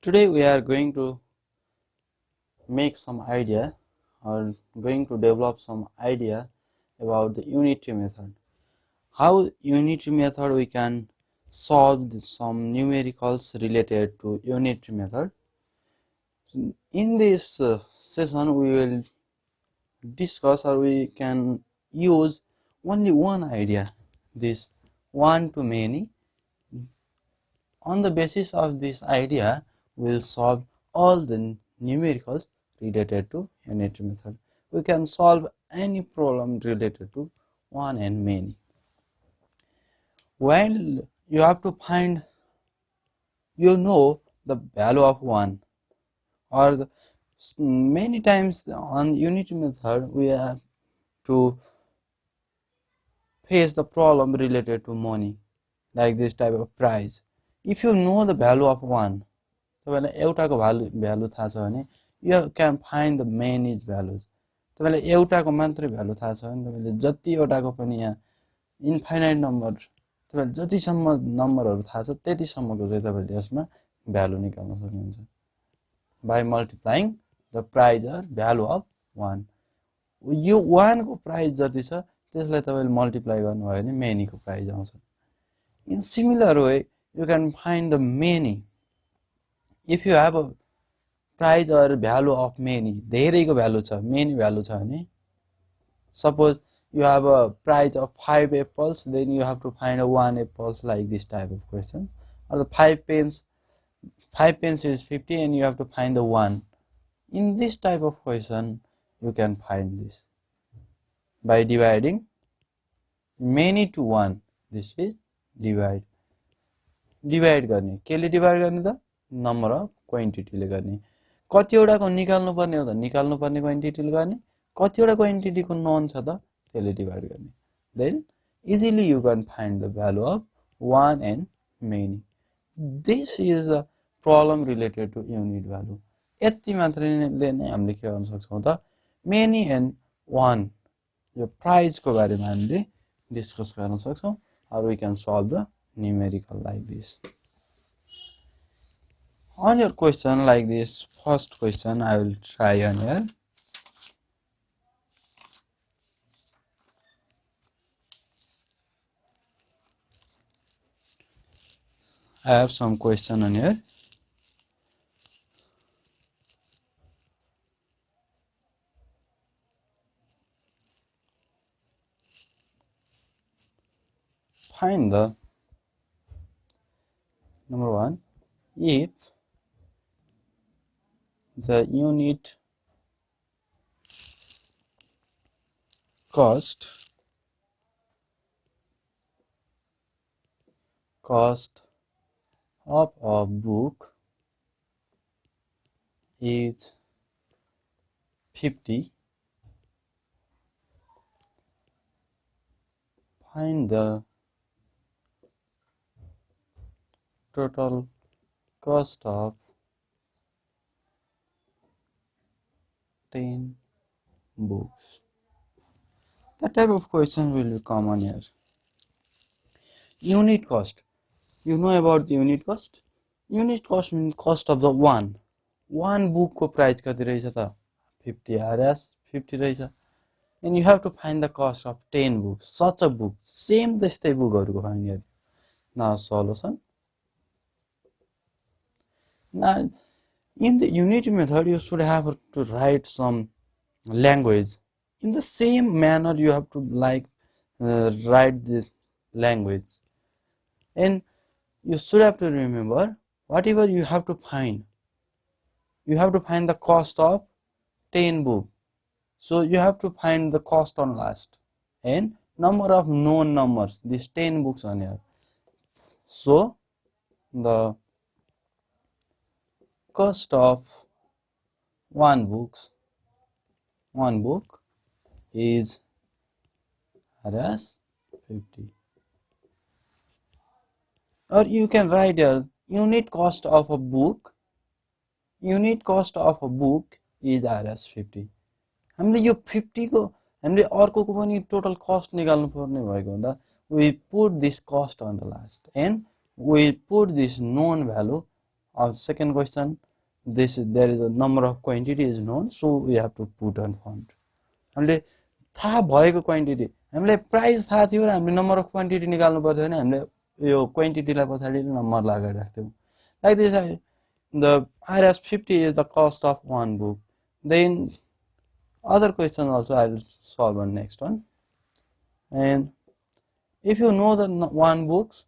Today we are going to make some idea or going to develop some idea about the unitary method. How unitary method we can solve some numericals related to unitary method. In this session we will discuss or we can use only one idea, this one to many. On the basis of this idea, we will solve all the numericals related to unitary method. We can solve any problem related to one and many. While you have to find, the value of 1, or many times on unitary method we have to face the problem related to money, like this type of price. If you know the value of 1, तपाईलाई एउटाको value थाहा छ भने you can find the many values. तपाईलाई एउटाको मात्रै value थाहा छ भने तपाईले जति एउटाको पनि यहाँ इन्फाइनाइट नम्बर, तपाईलाई जतिसम्म नम्बरहरु थाहा छ त्यतिसम्मको चाहिँ तपाईले यसमा भ्यालु निकाल्न सक्नुहुन्छ by multiplying the price or value of 1. यो 1 को प्राइस जति छ त्यसलाई तपाईले मल्टिप्लाई गर्नुभयो भने many को प्राइस आउँछ. In similar way, you can find the many. If you have a price or value of many, धेरैको भ्यालु छ, many भ्यालु छ भने, suppose you have a price of 5 apples, then you have to find a 1 apples, like this type of question. Or the 5 pence is 50 and you have to find the 1. In this type of question, you can find this by dividing many to 1. This is divide गर्ने. केले divide गर्ने त? Number of quantity ले गर्ने. कतिवटा को निकाल्नु पर्ने हो त? निकाल्नु पर्ने क्वान्टिटी ले गर्ने. कतिवटा क्वान्टिटी को नन छ त? त्यसले डिवाइड गर्ने. Then easily you can find the value of 1 and many. This is a problem related to unit value. यति मात्रले नै हामीले के गर्न सक्छौं त? Many and 1 यो प्राइस को बारेमा हामीले डिस्कस गर्न सक्छौं. Or we can solve the numerical like this. On your question like this, first question I will try on here. I have some question on here. Find the number 1, if the unit cost of a book is 50, find the total cost of 10 books. That type of question will be common here. Unit cost. You know about the unit cost? Unit cost means cost of the one book ko price कति रहेछ त? 50 RS 50 रहेछ. And you have to find the cost of 10 books. Such a book, same त्यस्तै बुकहरुको find here. Now solution. Now in the unitary method you should have to write some language. In the same manner you have to write this language. And you should have to remember, whatever you have to find the cost of 10 books. So you have to find the cost on last and number of known numbers, these 10 books on here. So the cost of one book is as 50. Or you can write a unit cost of a book is as 50. हामीले यो 50 को हामीले अर्को को पनि total cost निकाल्नु पर्ने भएको हुँदा we put this cost on the last and we put this known value Second question, there is a number of quantity is known, so we have to put on font. हामीले थाहा भएको quantity, हामीले price थाहा थियो र हामीले number of quantity निकाल्नु पर्थ्यो भने हामीले यो क्वान्टिटीलाई पछाडि नम्बर लगाएर राख्थ्यौँ. Like this, the IRS 50 is the cost of one book. Then other question also I will solve on next one. And if you know the one books,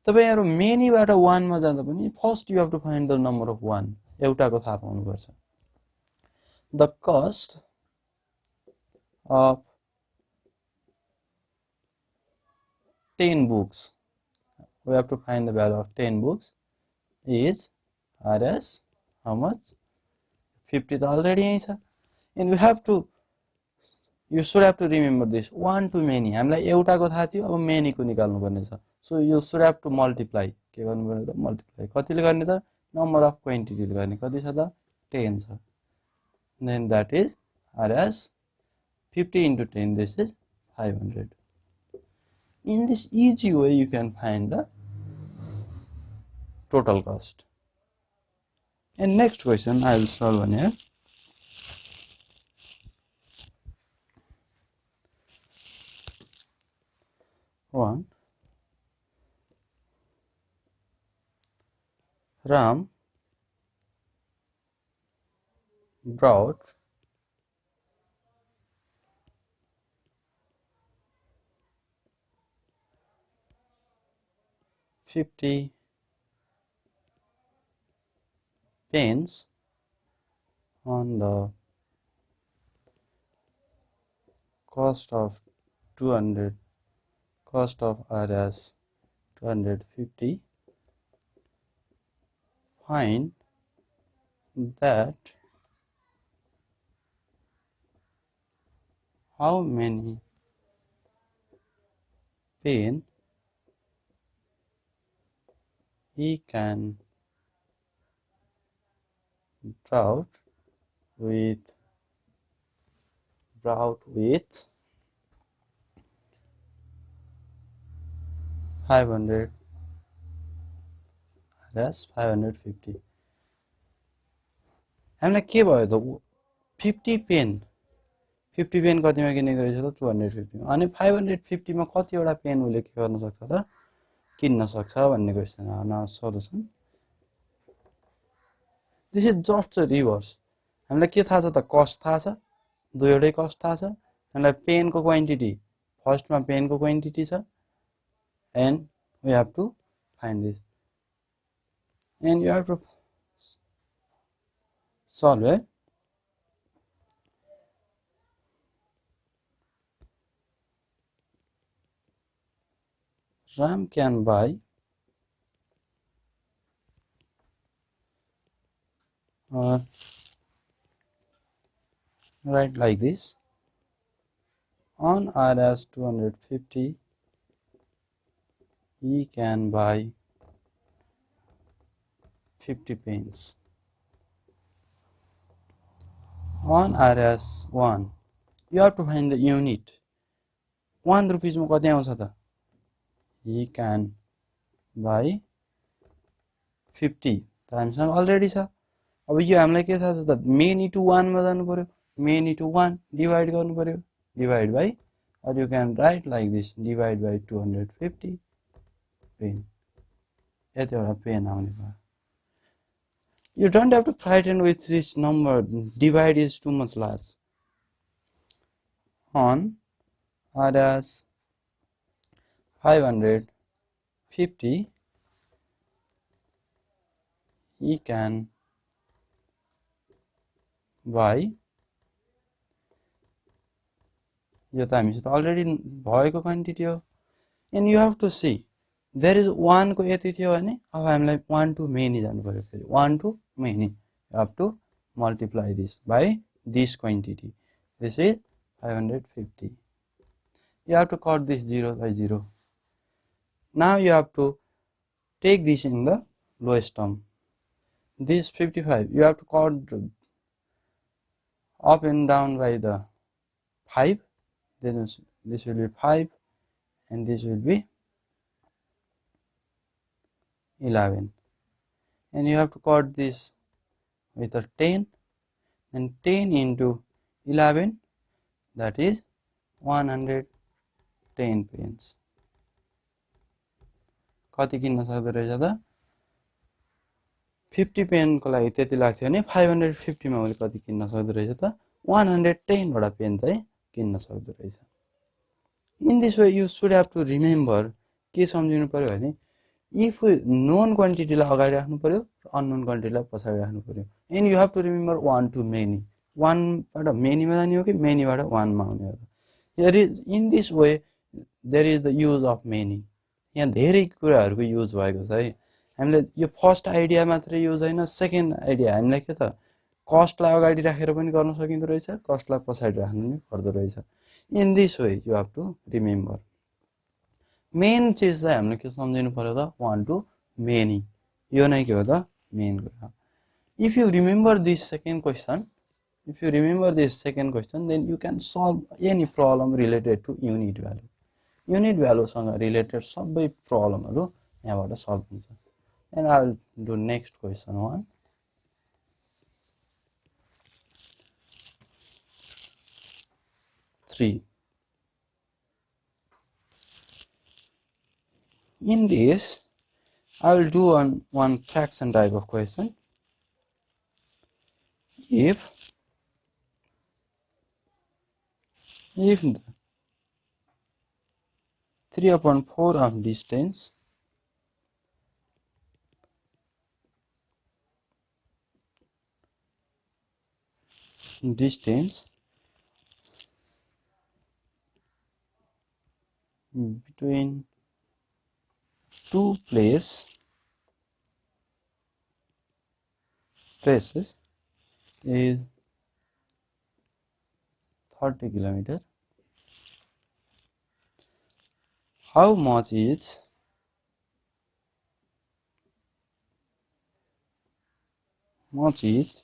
तपाईहरु many बाट one मा जाँदा पनि first you have to find the number of one. एउटाको थाहा पाउनु पर्छ. The cost of 10 books, we have to find the value of 10 books is RS how much? 50 त already यही छ. And you should have to remember this, one to many. हामीलाई एउटाको थाहा थियो, अब many को निकाल्नु पर्ने छ. So you should have to multiply. के गर्नु पर्ने त multiply. कतिले गर्ने त number of quantity ले गर्ने. कति छ त 10 छ. Then that is RS 50 into 10, this is 500. In this easy way you can find the total cost. And next question I will solve on here. One, Ram brought 50 pens on the cost of 200, cost of RS 250. Find that how many pen he can brought with 500 RS 550. हामीलाई के भयो त 50 pen कतिमा किनेको रहेछ त 250 मा. अनि 550 मा कतिवटा पेन उले के गर्न सक्छ त किन्न सक्छ भन्ने क्वेशन हो. न solution, this is just a reverse. हामीलाई के थाहा छ त कस्ट थाहा छ, दुईवटै कस्ट थाहा छ. हामीलाई पेन को क्वान्टिटी, फर्स्ट मा पेन को क्वान्टिटी छ, and we have to find this, and you have to solve it. Ram can buy or write like this, on RS 250 he can buy 50 pens. On RS 1 you have to find the unit. 1 rupees मा कति आउँछ त, he can buy 50 त हामीसँग already छ. अब यो हामीलाई के थाहा छ त many to 1 मा जानु पर्यो, many to 1 डिवाइड गर्नु पर्यो, divide by, or you can write like this, divide by 250 pen. यतिवटा pen आउने भयो. You don't have to frighten with this number, divide is too much large. On RS 550 he can buy, यो त हामीसित already भएको quantity हो. And you have to see, there is 1 को यति थियो भने अब हामीलाई 1 to many जानु पर्यो. फेरि 1 to many, you have to multiply this by this quantity. This is 550. You have to cut this 0 by 0. Now you have to take this in the lowest term. This 55 you have to cut up and down by the 5. Then this will be 5 and this will be 11. and you have to cut this with a 10, and 10 into 11, that is 110 pence. कति किन्न सक्दो रहेछ त 50 pen को लागि त्यति लाग्थ्यो भने 550 मा मैले कति किन्न सक्दो रहेछ त 110 वटा पेन चाहिँ किन्न सक्दो रहेछ. In this way you should have to remember के सम्झिनु पर्यो भने if known quantity लाई अगाडि राख्नु पर्यो unknown quantity लाई पछाडि राख्नु पर्यो, and you have to remember one to many, one बाट many मा जाने हो कि many बाट one मा आउने हो. There is in this way there is the use of many. यहाँ धेरै कुराहरुको युज भएको छ है. हामीले यो फर्स्ट आइडिया मात्र युज हैन, सेकेन्ड आइडिया हामीलाई के त कस्टलाई अगाडि राखेर पनि गर्न सकिन्छ रहेछ, कस्टलाई पछाडि राख्नु पनि पर्दो रहेछ. In this way you have to remember. Main चीज चाहिँ हामीले के सम्झिनु पर्यो त one to many. यो नै के हो त मेन कुरा. If you remember this second question, then you can solve any problem related to unit value. Unit value सँग related सबै प्रब्लमहरु यहाँबाट सल्भ हुन्छ. And I will do next question 1. In this, I will do one fraction type of question. If the 3/4 of distance between two places is 30 kilometers. How much is much is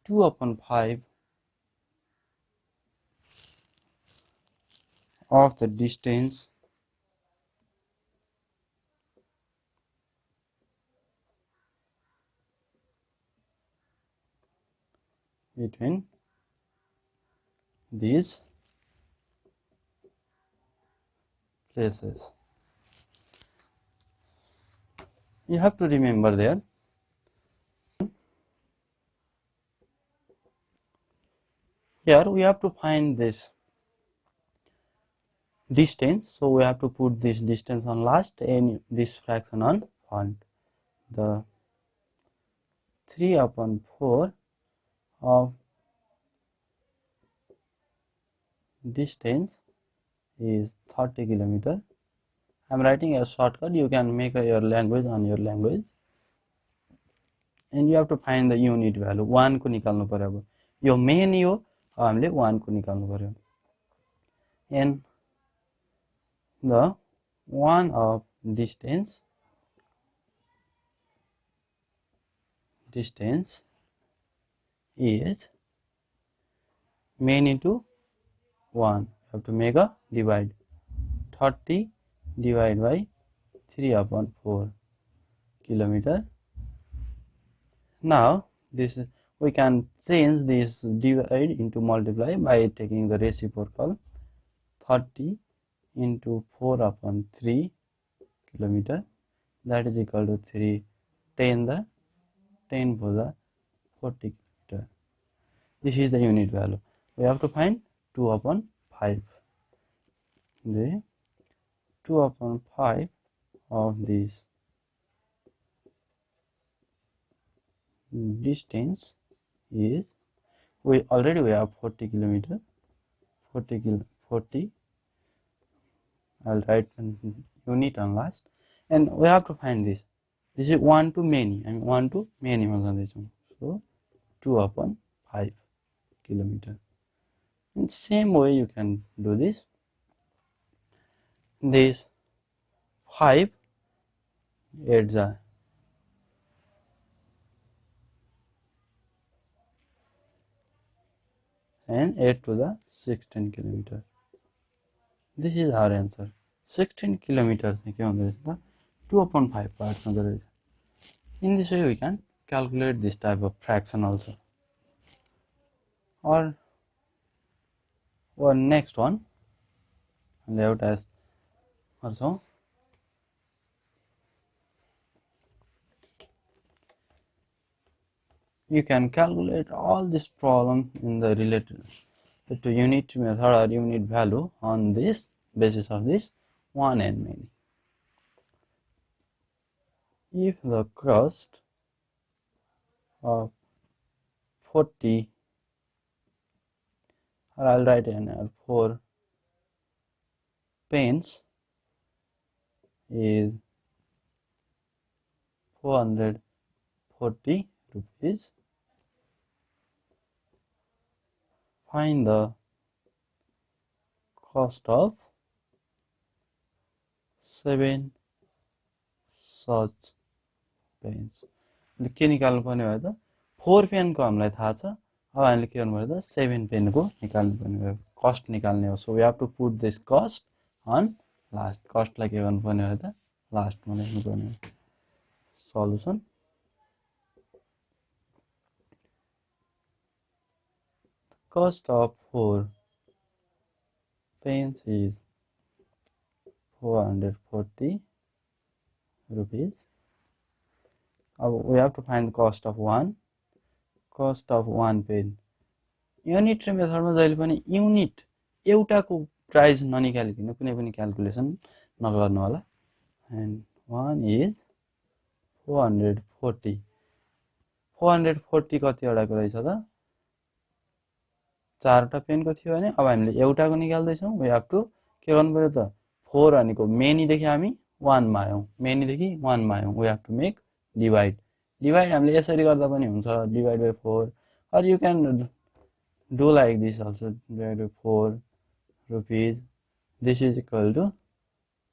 2/5 of the distance between these places. You have to remember there. Here we have to find this distance, so we have to put this distance on last and this fraction on front. The 3/4 of distance is 30 kilometers. I am writing a shortcut. You can make your language on your language, and you have to find the unit value. 1 को निकाल्नु पर्यो. अब यो main यो हामीले 1 को निकाल्नु पर्यो. And the 1 of distance is main into 1. You have to make a divide. 30 divided by 3/4 kilometer. Now this we can change this divide into multiply by taking the reciprocal. 30 into 4/3 kilometer, that is equal to 3. 10 for the 40 kilometer. This is the unit value. We have to find 2/5. The 2/5 of this distance is, we have 40 kilometer. 40. I'll write unit on last, and we have to find this. This is 1 to many. I mean 1 to many. So 2/5 kilometer. In same way you can do this. This 5 adds and add to the 16 kilometer. This is our answer. 16 kilometers के हुँदो रहेछ त 2/5 parts हुँदो रहेछ. In this way we can calculate this type of fraction also. Or next one, layout as also, you can calculate all this problem in the related to unit method or unit value on this basis of this one and many. If the cost of 40, or I'll write in 4 pence is 440 rupees, find the cost of 7 such pens. के निकाल्नु पर्ने भयो त 4 pen को हामीलाई थाहा छ अब हामीले के गर्नु पर्यो त 7 पेन को निकाल्नु पर्ने भयो कस्ट निकाल्ने हो so we have to put this cost on last कस्ट लाई के गर्नु पर्ने भयो त लास्ट मा लेख्नु पर्ने हो solution cost of 4 pens is 440 rupees. We have to find the cost of 1 pen. Unitary method मा जहिले पनि युनिट एउटाको प्राइस ननिकालिदिनु कुनै पनि क्याल्कुलेसन नगर्नु होला and 1 is 440 कति वटाको रहेछ त 4 वटा पेनको थियो भने अब हामीले एउटाको निकाल्दै छौं we have to के गर्नु पर्यो त 4 भनेको मेनी देखि हामी 1 मा आयौं मेनी देखि 1 मा आयौं we have to make divide हामीले यसरी गर्दा पनि हुन्छ divide by 4 or you can do like this also divide by 4 rupees this is equal to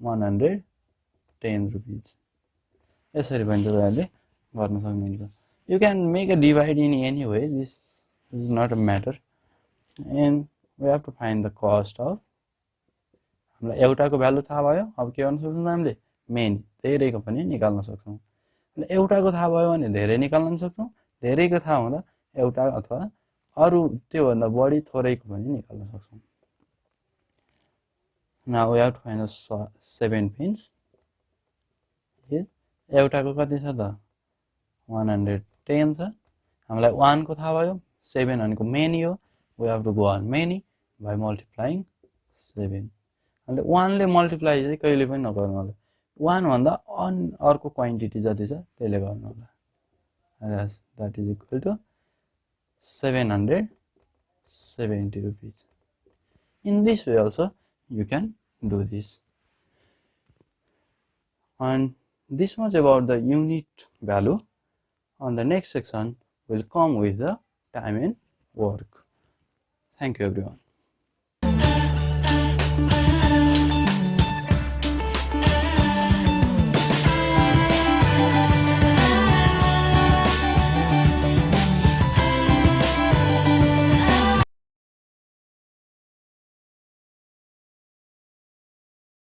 110 rupees यसरी पनि तपाईहरुले गर्न सक्नुहुन्छ you can make a divide in any way this is not a matter and we have to find the cost of हामीलाई एउटाको value थाहा भयो अब के गर्न सक्छौं हामीले मेन धेरैको पनि निकाल्न सक्छौं एउटाको थाहा भयो भने धेरै निकाल्न सक्छौं धेरैको थाहा हुँदा एउटा अथवा अरु त्यो भन्दा बढी थोरैको पनि निकाल्न सक्छौं now we have to find the 7 pence एउटाको कति छ त 110 छ हामीलाई 1 को थाहा भयो 7 भनेको मेनी हो we have to go on many by multiplying 7 and 1 ले मल्टिप्लाई चाहिँ कहिले पनि नगर्नु होला 1 भन्दा अर्को क्वान्टिटी जति छ त्यसले गर्नु होला that is equal to 770 rupees in this way also you can do this and this much about the unit value on the next section will come with the time and work. Thank you everyone.